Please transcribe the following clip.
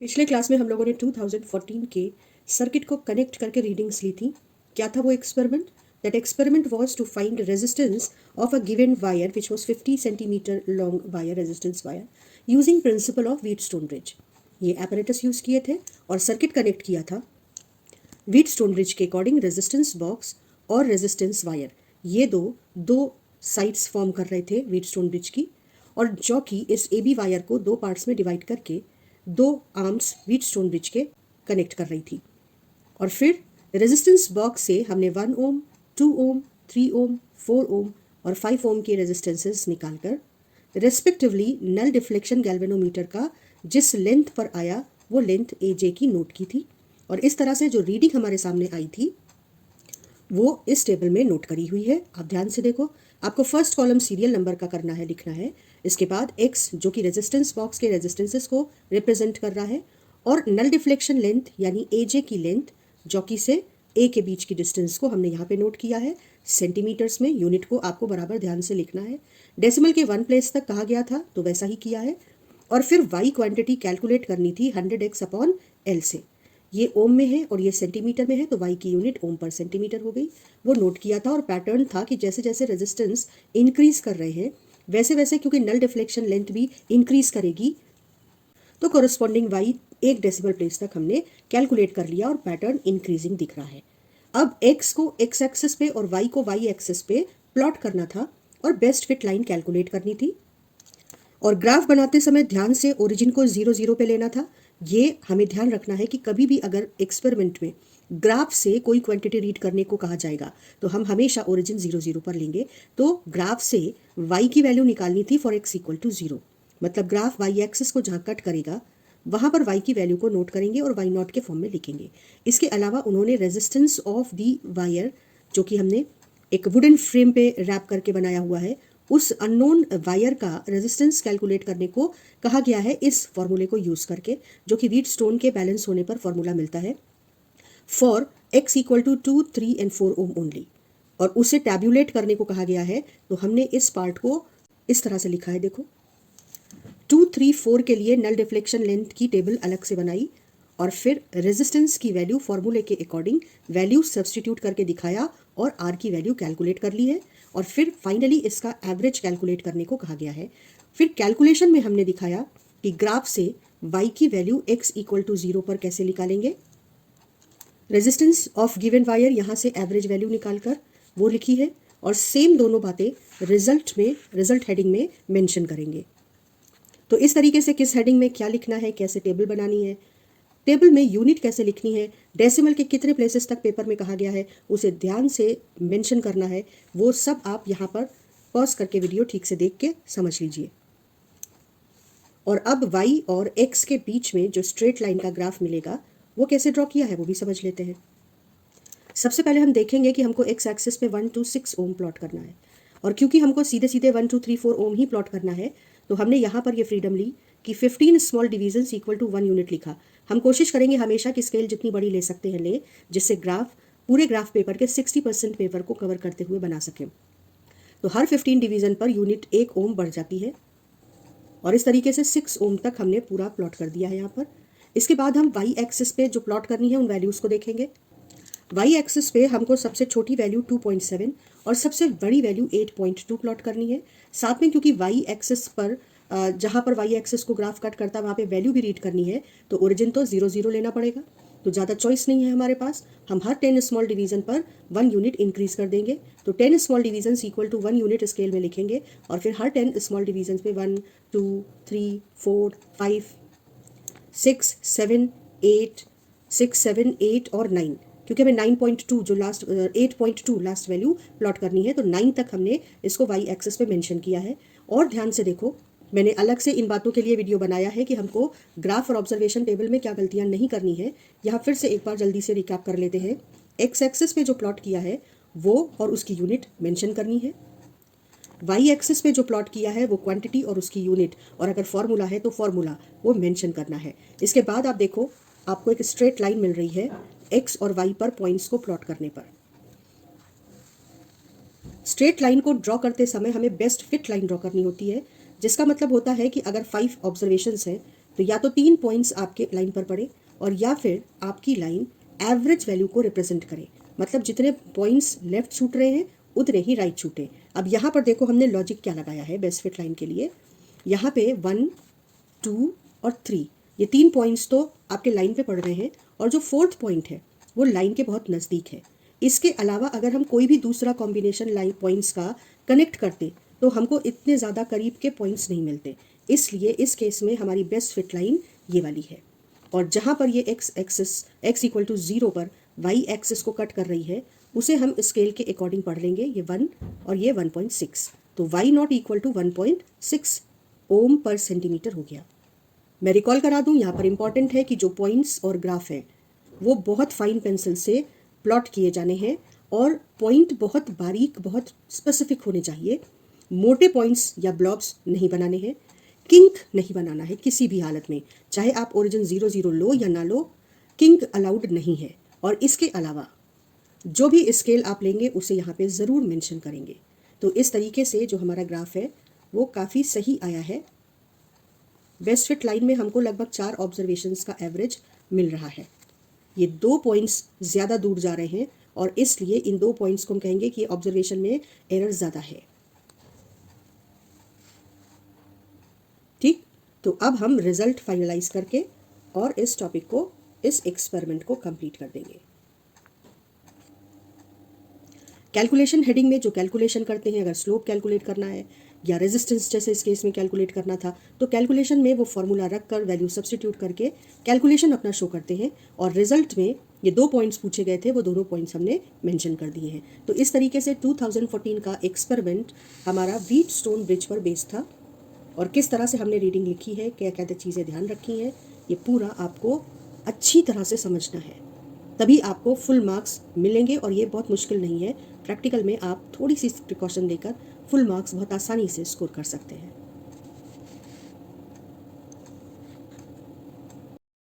पिछले क्लास में हम लोगों ने 2014 के सर्किट को कनेक्ट करके रीडिंग्स ली थी। क्या था वो experiment? That experiment was to find resistance of a given wire which was 50 centimetre long wire, resistance wire, using principle of Wheatstone bridge. ये एपरेटस यूज किए थे और सर्किट कनेक्ट किया था व्हीटस्टोन ब्रिज के अकॉर्डिंग। रेजिस्टेंस बॉक्स और resistance wire, ये दो दो साइड्स फॉर्म कर रहे थे व्हीटस्टोन ब्रिज की, और जो कि इस ए बी वायर को दो पार्ट्स में डिवाइड करके दो आर्म्स व्हीटस्टोन ब्रिज के कनेक्ट कर रही थी। और फिर रेजिस्टेंस बॉक्स से हमने 1 ओम, 2 ओम, 3 ओम, 4 ओम और 5 ओम के रेजिस्टेंसेस निकालकर रेस्पेक्टिवली नल डिफ्लेक्शन गैल्वेनोमीटर का जिस लेंथ पर आया वो लेंथ ए जे की नोट की थी। और इस तरह से जो रीडिंग हमारे सामने आई थी वो इस टेबल में नोट करी हुई है। आप ध्यान से देखो, आपको फर्स्ट कॉलम सीरियल नंबर का करना है, लिखना है। इसके बाद एक्स जो कि रेजिस्टेंस बॉक्स के रेजिस्टेंसेस को रिप्रेजेंट कर रहा है, और नल डिफ्लेक्शन लेंथ यानी ए जे की लेंथ जो कि से ए के बीच की डिस्टेंस को हमने यहाँ पे नोट किया है सेंटीमीटर्स में। यूनिट को आपको बराबर ध्यान से लिखना है। डेसिमल के 1 प्लेस तक कहा गया था तो वैसा ही किया है। और फिर वाई क्वांटिटी कैलकुलेट करनी थी 100x अपॉन एल से। ये ओम में है और ये सेंटीमीटर में है तो वाई की यूनिट ओम पर सेंटीमीटर हो गई, वो नोट किया था। और पैटर्न था कि जैसे जैसे रेजिस्टेंस इंक्रीज कर रहे हैं वैसे वैसे, क्योंकि नल डिफ्लेक्शन लेंथ भी इंक्रीज करेगी, तो कोरस्पॉन्डिंग वाई 1 डेसिमल प्लेस तक हमने कैलकुलेट कर लिया और पैटर्न इंक्रीजिंग दिख रहा है। अब एक्स को एक्स एक्सिस पे और वाई को वाई एक्सिस पे प्लॉट करना था और बेस्ट फिट लाइन कैलकुलेट करनी थी। और ग्राफ बनाते समय ध्यान से ओरिजिन को 0 0 पे लेना था। ये हमें ध्यान रखना है कि कभी भी अगर एक्सपेरिमेंट में ग्राफ से कोई क्वांटिटी रीड करने को कहा जाएगा तो हम हमेशा ओरिजिन 0 0 पर लेंगे। तो ग्राफ से y की वैल्यू निकालनी थी फॉर x इक्वल टू 0, मतलब ग्राफ y एक्सिस को जहाँ कट करेगा वहाँ पर y की वैल्यू को नोट करेंगे और y नॉट के फॉर्म में लिखेंगे। इसके अलावा उन्होंने रेजिस्टेंस ऑफ दी वायर जो कि हमने एक वुडन फ्रेम पे रैप करके बनाया हुआ है, उस अननोन वायर का रेजिस्टेंस कैलकुलेट करने को कहा गया है इस फॉर्मूले को यूज करके, जो कि व्हीटस्टोन के बैलेंस होने पर फॉर्मूला मिलता है for x equal to 2, 3 and 4 ohm only. और उसे टैब्यूलेट करने को कहा गया है तो हमने इस पार्ट को इस तरह से लिखा है। देखो 2, 3, 4 के लिए नल डिफ्लेक्शन लेंथ की टेबल अलग से बनाई और फिर रेजिस्टेंस की वैल्यू फॉर्मूले के अकॉर्डिंग वैल्यू सब्सटीट्यूट करके दिखाया और आर की वैल्यू कैलकुलेट कर ली है। और फिर फाइनली इसका एवरेज कैलकुलेट करने को कहा गया है। फिर कैलकुलेशन में हमने दिखाया कि ग्राफ से y की वैल्यू x इक्वल टू 0 पर कैसे निकालेंगे। रेजिस्टेंस ऑफ गिवन वायर यहाँ से एवरेज वैल्यू निकालकर वो लिखी है, और सेम दोनों बातें रिजल्ट हेडिंग में मेंशन करेंगे। तो इस तरीके से किस हेडिंग में क्या लिखना है, कैसे टेबल बनानी है, टेबल में यूनिट कैसे लिखनी है, डेसिमल के कितने प्लेसेस तक पेपर में कहा गया है उसे ध्यान से मेंशन करना है, वो सब आप यहाँ पर पॉज करके वीडियो ठीक से देख के समझ लीजिए। और अब y और x के बीच में जो स्ट्रेट लाइन का ग्राफ मिलेगा वो कैसे ड्रॉ किया है वो भी समझ लेते हैं। सबसे पहले हम देखेंगे कि हमको x एक्सिस पे 1 to 6 ओम प्लॉट करना है, और क्योंकि हमको सीधे सीधे 1 2 3 4 ओम ही प्लॉट करना है तो हमने यहाँ पर ये फ्रीडम ली कि 15 small division equal to 1 unit लिखा। हम कोशिश करेंगे हमेशा कि स्केल जितनी बड़ी ले सकते हैं ले, जिससे ग्राफ पूरे ग्राफ पेपर के 60% पेपर को कवर करते हुए बना सकें। तो हर 15 डिवीजन पर यूनिट 1 ओम बढ़ जाती है, और इस तरीके से 6 ओम तक हमने पूरा प्लॉट कर दिया है यहाँ पर। इसके बाद हम वाई एक्सिस पे जो प्लॉट करनी है उन वैल्यूज़ को देखेंगे। वाई एक्सिस पे हमको सबसे छोटी वैल्यू 2.7 और सबसे बड़ी वैल्यू 8.2 प्लॉट करनी है। साथ में क्योंकि वाई एक्सिस पर जहाँ पर वाई एक्सिस को ग्राफ कट करता है वहाँ पे वैल्यू भी रीड करनी है, तो ओरिजिन तो 0 0 लेना पड़ेगा। तो ज़्यादा चॉइस नहीं है हमारे पास, हम हर 10 स्मॉल डिवीजन पर 1 यूनिट इंक्रीज कर देंगे। तो 10 small division equal to 1 unit scale में लिखेंगे, और फिर हर 10 स्मॉल डिवीजन पे 1 2 3 4 5 6 7 8 6 7 8 और 9, क्योंकि हमें 9.2 जो लास्ट 8.2 लास्ट वैल्यू प्लॉट करनी है तो 9 तक हमने इसको वाई एक्सिस पे मेंशन किया है। और ध्यान से देखो, मैंने अलग से इन बातों के लिए वीडियो बनाया है कि हमको ग्राफ और ऑब्जर्वेशन टेबल में क्या गलतियां नहीं करनी है। यहाँ फिर से एक बार जल्दी से रिकैप कर लेते हैं। एक्स एक्सिस पे जो प्लॉट किया है वो और उसकी यूनिट मेंशन करनी है। वाई एक्सिस पे जो प्लॉट किया है वो क्वांटिटी और उसकी यूनिट, और अगर फॉर्मूला है तो फॉर्मूला वो मेंशन करना है। इसके बाद आप देखो, आपको एक स्ट्रेट लाइन मिल रही है एक्स और वाई पर पॉइंट्स को प्लॉट करने पर। स्ट्रेट लाइन को ड्रॉ करते समय हमें बेस्ट फिट लाइन ड्रॉ करनी होती है, जिसका मतलब होता है कि अगर 5 ऑब्जर्वेशंस हैं तो या तो 3 पॉइंट्स आपके लाइन पर पड़े और या फिर आपकी लाइन एवरेज वैल्यू को रिप्रेजेंट करे, मतलब जितने पॉइंट्स लेफ्ट छूट रहे हैं उतने ही राइट छूटे। अब यहाँ पर देखो हमने लॉजिक क्या लगाया है बेस्ट फिट लाइन के लिए। यहाँ पे 1, 2 और 3 ये 3 पॉइंट्स तो आपके लाइन पे पड़ रहे हैं और जो 4th पॉइंट है वो लाइन के बहुत नज़दीक है। इसके अलावा अगर हम कोई भी दूसरा कॉम्बिनेशन लाइन पॉइंट्स का कनेक्ट करते तो हमको इतने ज़्यादा करीब के पॉइंट्स नहीं मिलते, इसलिए इस केस में हमारी बेस्ट फिट लाइन ये वाली है। और जहाँ पर ये x axis x equal to 0 पर y एक्सिस को कट कर रही है उसे हम स्केल के अकॉर्डिंग पढ़ लेंगे, ये 1 और ये 1.6, तो y नॉट इक्वल टू 1.6 ओम पर सेंटीमीटर हो गया। मैं रिकॉल करा दूं, यहाँ पर इंपॉर्टेंट है कि जो पॉइंट्स और ग्राफ हैं वो बहुत फाइन पेंसिल से प्लॉट किए जाने हैं और पॉइंट बहुत बारीक बहुत स्पेसिफिक होने चाहिए। मोटे पॉइंट्स या ब्लॉब्स नहीं बनाने हैं, किंक नहीं बनाना है किसी भी हालत में, चाहे आप ओरिजिन 0 लो या ना लो, किंक अलाउड नहीं है। और इसके अलावा जो भी स्केल आप लेंगे उसे यहाँ पे ज़रूर मेंशन करेंगे। तो इस तरीके से जो हमारा ग्राफ है वो काफ़ी सही आया है। बेस्ट फिट लाइन में हमको लगभग 4 ऑब्जर्वेशंस का एवरेज मिल रहा है। ये 2 पॉइंट्स ज़्यादा दूर जा रहे हैं और इसलिए इन 2 पॉइंट्स को हम कहेंगे कि ऑब्जर्वेशन में एरर ज़्यादा है। ठीक, तो अब हम रिजल्ट फाइनलाइज करके और इस टॉपिक को, इस एक्सपेरिमेंट को कंप्लीट कर देंगे। कैलकुलेशन हेडिंग में जो कैलकुलेशन करते हैं, अगर स्लोप कैलकुलेट करना है या रेजिस्टेंस जैसे इस केस में कैलकुलेट करना था, तो कैलकुलेशन में वो फॉर्मूला रख कर वैल्यू सब्स्टिट्यूट करके कैलकुलेशन अपना शो करते हैं और रिजल्ट में ये 2 पॉइंट्स पूछे गए थे वो दोनों पॉइंट्स हमने मेंशन कर दिए हैं। तो इस तरीके से 2014 का एक्सपेरिमेंट हमारा व्हीटस्टोन ब्रिज पर बेस्ड था और किस तरह से हमने रीडिंग लिखी है, क्या क्या चीज़ें ध्यान रखी हैं, ये पूरा आपको अच्छी तरह से समझना है, तभी आपको फुल मार्क्स मिलेंगे। और ये बहुत मुश्किल नहीं है, प्रैक्टिकल में आप थोड़ी सी प्रिकॉशन लेकर फुल मार्क्स बहुत आसानी से स्कोर कर सकते हैं।